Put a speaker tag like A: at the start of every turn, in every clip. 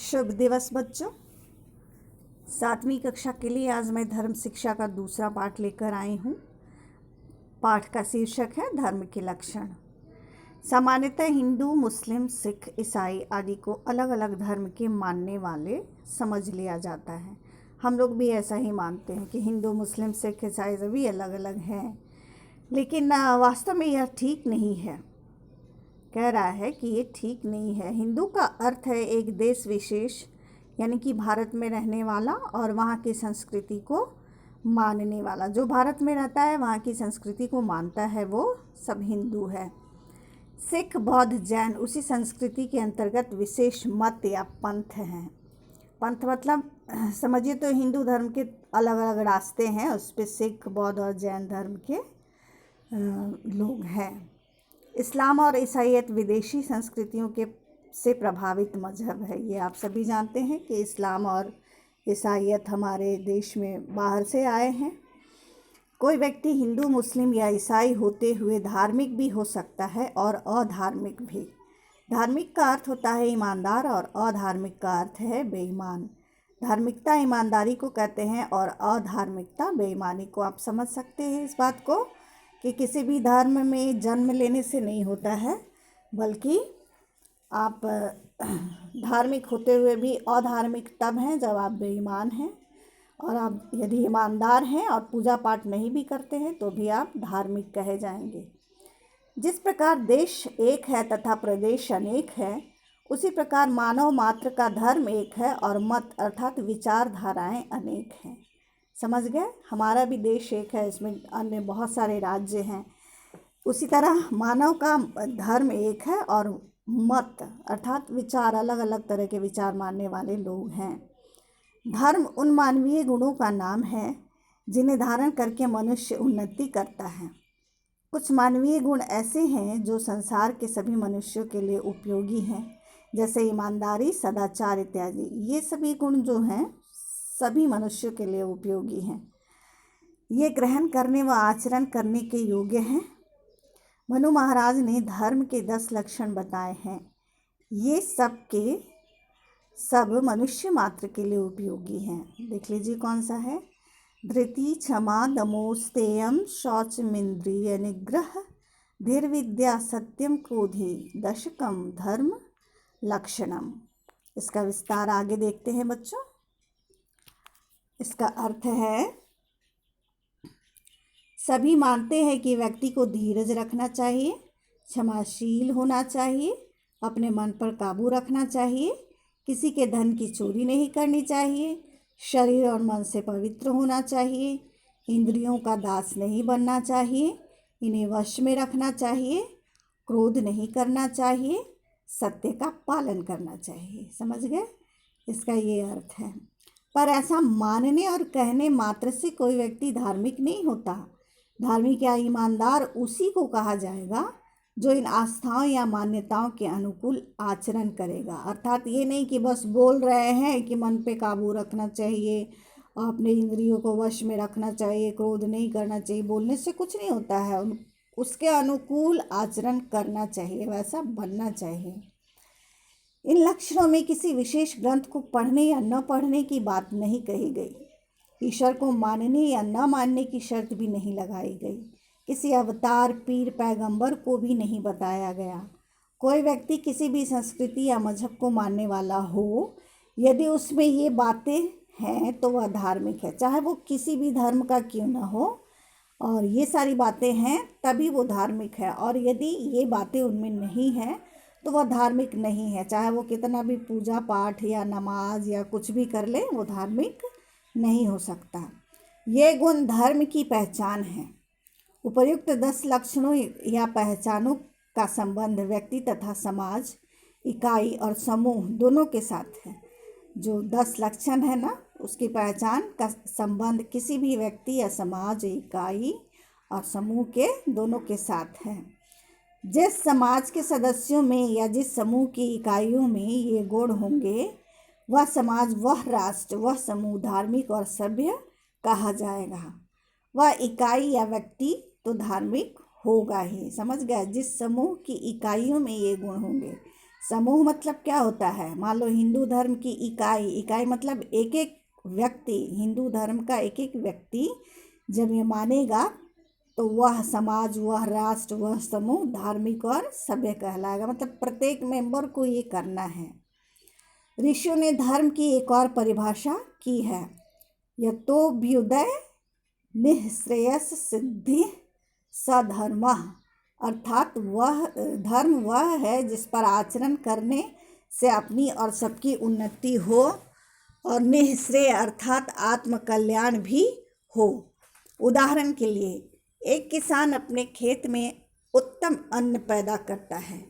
A: शुभ दिवस बच्चों। 7वीं कक्षा के लिए आज मैं धर्म शिक्षा का दूसरा पाठ लेकर आई हूँ। पाठ का शीर्षक है धर्म के लक्षण। सामान्यतः हिंदू, मुस्लिम, सिख, ईसाई आदि को अलग अलग धर्म के मानने वाले समझ लिया जाता है। हम लोग भी ऐसा ही मानते हैं कि हिंदू, मुस्लिम, सिख, ईसाई सभी अलग अलग हैं, लेकिन वास्तव में यह ठीक नहीं है। कह रहा है कि ये ठीक नहीं है। हिंदू का अर्थ है एक देश विशेष, यानी कि भारत में रहने वाला और वहाँ की संस्कृति को मानने वाला। जो भारत में रहता है, वहाँ की संस्कृति को मानता है, वो सब हिंदू है। सिख, बौद्ध, जैन उसी संस्कृति के अंतर्गत विशेष मत या पंथ हैं। पंथ मतलब समझिए तो हिंदू धर्म के अलग अलग रास्ते हैं, उस पर सिख, बौद्ध और जैन धर्म के लोग हैं। इस्लाम और ईसाईयत विदेशी संस्कृतियों के से प्रभावित मजहब है। ये आप सभी जानते हैं कि इस्लाम और ईसाईयत हमारे देश में बाहर से आए हैं। कोई व्यक्ति हिंदू, मुस्लिम या ईसाई होते हुए धार्मिक भी हो सकता है और अधार्मिक भी। धार्मिक का अर्थ होता है ईमानदार और अधार्मिक का अर्थ है बेईमान। धार्मिकता ईमानदारी को कहते हैं और अधार्मिकता बेईमानी को। आप समझ सकते हैं इस बात को कि किसी भी धर्म में जन्म लेने से नहीं होता है, बल्कि आप धार्मिक होते हुए भी अधार्मिक तब हैं जब आप बेईमान हैं, और आप यदि ईमानदार हैं और पूजा पाठ नहीं भी करते हैं तो भी आप धार्मिक कहे जाएंगे। जिस प्रकार देश एक है तथा प्रदेश अनेक है, उसी प्रकार मानव मात्र का धर्म एक है और मत अर्थात विचारधाराएं अनेक हैं। समझ गए? हमारा भी देश एक है, इसमें अन्य बहुत सारे राज्य हैं। उसी तरह मानव का धर्म एक है और मत अर्थात विचार, अलग अलग तरह के विचार मानने वाले लोग हैं। धर्म उन मानवीय गुणों का नाम है जिन्हें धारण करके मनुष्य उन्नति करता है। कुछ मानवीय गुण ऐसे हैं जो संसार के सभी मनुष्यों के लिए उपयोगी हैं, जैसे ईमानदारी, सदाचार इत्यादि। ये सभी गुण जो हैं सभी मनुष्यों के लिए उपयोगी हैं। ये ग्रहण करने व आचरण करने के योग्य हैं। मनु महाराज ने धर्म के 10 लक्षण बताए हैं। ये सब के सब मनुष्य मात्र के लिए उपयोगी हैं। देख लीजिए कौन सा है। धृति, क्षमा, दमोस्तेयम, शौचमिंद्रिय निग्रह, धीर विद्या, सत्यम, क्रोधि, दशकम धर्म लक्षणम। इसका विस्तार आगे देखते हैं बच्चों। इसका अर्थ है, सभी मानते हैं कि व्यक्ति को धीरज रखना चाहिए, क्षमाशील होना चाहिए, अपने मन पर काबू रखना चाहिए, किसी के धन की चोरी नहीं करनी चाहिए, शरीर और मन से पवित्र होना चाहिए, इंद्रियों का दास नहीं बनना चाहिए, इन्हें वश में रखना चाहिए, क्रोध नहीं करना चाहिए, सत्य का पालन करना चाहिए। समझ गए? इसका ये अर्थ है। पर ऐसा मानने और कहने मात्र से कोई व्यक्ति धार्मिक नहीं होता। धार्मिक या ईमानदार उसी को कहा जाएगा जो इन आस्थाओं या मान्यताओं के अनुकूल आचरण करेगा। अर्थात ये नहीं कि बस बोल रहे हैं कि मन पे काबू रखना चाहिए, अपने इंद्रियों को वश में रखना चाहिए, क्रोध नहीं करना चाहिए। बोलने से कुछ नहीं होता है, उसके अनुकूल आचरण करना चाहिए, वैसा बनना चाहिए। इन लक्षणों में किसी विशेष ग्रंथ को पढ़ने या न पढ़ने की बात नहीं कही गई। ईश्वर को मानने या न मानने की शर्त भी नहीं लगाई गई। किसी अवतार, पीर, पैगंबर को भी नहीं बताया गया। कोई व्यक्ति किसी भी संस्कृति या मजहब को मानने वाला हो, यदि उसमें ये बातें हैं तो वह धार्मिक है, चाहे वो किसी भी धर्म का क्यों न हो, और ये सारी बातें हैं तभी वो धार्मिक है। और यदि ये बातें उनमें नहीं हैं तो वह धार्मिक नहीं है, चाहे वो कितना भी पूजा पाठ या नमाज या कुछ भी कर ले, वो धार्मिक नहीं हो सकता। ये गुण धर्म की पहचान है। उपर्युक्त 10 लक्षणों या पहचानों का संबंध व्यक्ति तथा समाज, इकाई और समूह दोनों के साथ है। जो 10 लक्षण है ना, उसकी पहचान का संबंध किसी भी व्यक्ति या समाज, इकाई और समूह के दोनों के साथ है। जिस समाज के सदस्यों में या जिस समूह की इकाइयों में ये गुण होंगे, वह समाज, वह राष्ट्र, वह समूह धार्मिक और सभ्य कहा जाएगा। वह इकाई या व्यक्ति तो धार्मिक होगा ही। समझ गया? जिस समूह की इकाइयों में ये गुण होंगे, समूह मतलब क्या होता है? मान लो हिंदू धर्म की इकाई, इकाई मतलब एक एक व्यक्ति, हिंदू धर्म का एक एक व्यक्ति जब ये मानेगा तो वह समाज, वह राष्ट्र, वह समूह धार्मिक और सभ्य कहलाएगा। मतलब प्रत्येक मेंबर को ये करना है। ऋषियों ने धर्म की एक और परिभाषा की है, यतोभ्युदय निःश्रेयस सिद्धि सधर्मः, अर्थात वह धर्म वह है जिस पर आचरण करने से अपनी और सबकी उन्नति हो और निःश्रेय अर्थात आत्मकल्याण भी हो। उदाहरण के लिए एक किसान अपने खेत में उत्तम अन्न पैदा करता है,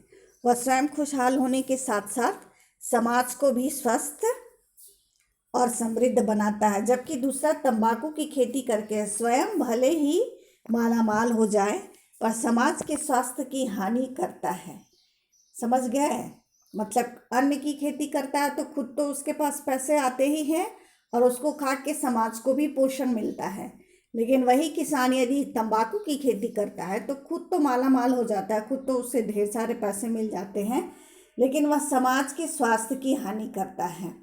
A: वह स्वयं खुशहाल होने के साथ साथ समाज को भी स्वस्थ और समृद्ध बनाता है, जबकि दूसरा तंबाकू की खेती करके स्वयं भले ही मालामाल हो जाए पर समाज के स्वास्थ्य की हानि करता है। समझ गए? मतलब अन्न की खेती करता है तो खुद तो उसके पास पैसे आते ही हैं और उसको खा के समाज को भी पोषण मिलता है, लेकिन वही किसान यदि तंबाकू की खेती करता है तो खुद तो मालामाल हो जाता है, खुद तो उससे ढेर सारे पैसे मिल जाते हैं, लेकिन वह समाज के स्वास्थ्य की हानि करता है।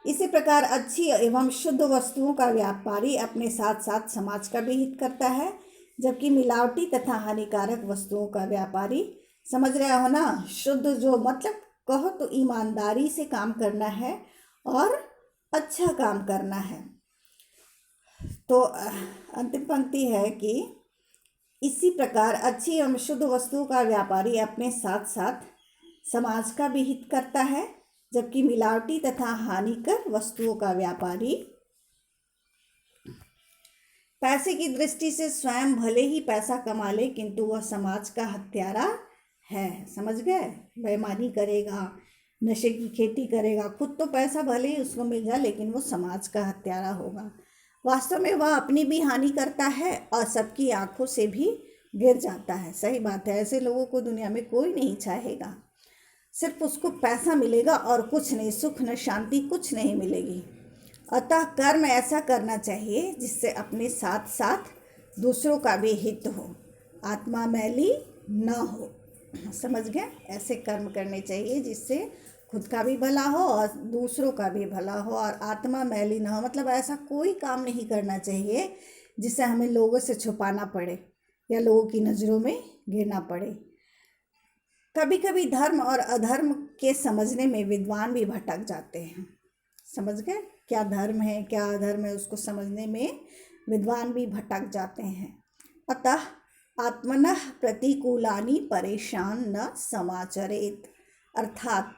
A: इसी प्रकार अच्छी एवं शुद्ध वस्तुओं का व्यापारी अपने साथ साथ समाज का भी हित करता है, जबकि मिलावटी तथा हानिकारक वस्तुओं का व्यापारी, समझ रहे हो ना, शुद्ध जो मतलब कहो तो ईमानदारी से काम करना है और अच्छा काम करना है। तो अंतिम पंक्ति है कि इसी प्रकार अच्छी एवं शुद्ध वस्तुओं का व्यापारी अपने साथ साथ समाज का भी हित करता है, जबकि मिलावटी तथा हानिकर वस्तुओं का व्यापारी पैसे की दृष्टि से स्वयं भले ही पैसा कमा ले किंतु वह समाज का हत्यारा है। समझ गए? बेईमानी करेगा, नशे की खेती करेगा, खुद तो पैसा भले ही उसको मिल जाए लेकिन वो समाज का हत्यारा होगा। वास्तव में वह अपनी भी हानि करता है और सबकी आंखों से भी गिर जाता है। सही बात है, ऐसे लोगों को दुनिया में कोई नहीं चाहेगा। सिर्फ उसको पैसा मिलेगा और कुछ नहीं, सुख न शांति कुछ नहीं मिलेगी। अतः कर्म ऐसा करना चाहिए जिससे अपने साथ साथ दूसरों का भी हित हो, आत्मा मैली न हो। समझ गए? ऐसे कर्म करने चाहिए जिससे खुद का भी भला हो और दूसरों का भी भला हो और आत्मा मैली न हो। मतलब ऐसा कोई काम नहीं करना चाहिए जिससे हमें लोगों से छुपाना पड़े या लोगों की नज़रों में गिरना पड़े। कभी कभी धर्म और अधर्म के समझने में विद्वान भी भटक जाते हैं। समझ गए? क्या धर्म है क्या अधर्म है उसको समझने में विद्वान भी भटक जाते हैं। अतः आत्मनः प्रतिकूलानि परेशान न समाचरेत, अर्थात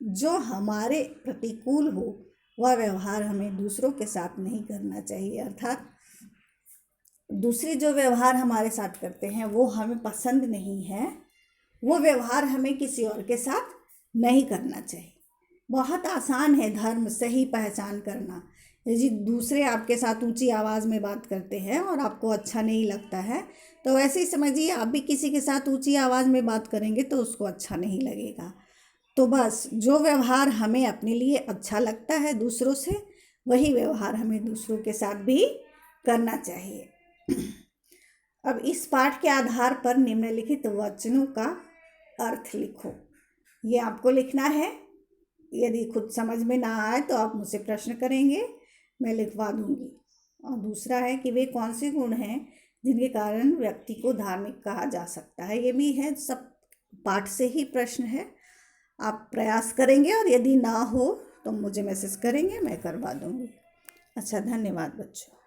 A: जो हमारे प्रतिकूल हो वह व्यवहार हमें दूसरों के साथ नहीं करना चाहिए। अर्थात दूसरे जो व्यवहार हमारे साथ करते हैं वो हमें पसंद नहीं है, वो व्यवहार हमें किसी और के साथ नहीं करना चाहिए। बहुत आसान है धर्म सही पहचान करना। यदि दूसरे आपके साथ ऊंची आवाज़ में बात करते हैं और आपको अच्छा नहीं लगता है तो वैसे ही समझिए आप भी किसी के साथ ऊंची आवाज़ में बात करेंगे तो उसको अच्छा नहीं लगेगा। तो बस जो व्यवहार हमें अपने लिए अच्छा लगता है दूसरों से, वही व्यवहार हमें दूसरों के साथ भी करना चाहिए। अब इस पाठ के आधार पर निम्नलिखित वचनों का अर्थ लिखो। ये आपको लिखना है। यदि खुद समझ में ना आए तो आप मुझसे प्रश्न करेंगे, मैं लिखवा दूंगी। और दूसरा है कि वे कौन से गुण हैं जिनके कारण व्यक्ति को धार्मिक कहा जा सकता है। ये भी है, सब पाठ से ही प्रश्न है। आप प्रयास करेंगे और यदि ना हो तो मुझे मैसेज करेंगे, मैं करवा दूंगी। अच्छा, धन्यवाद बच्चों।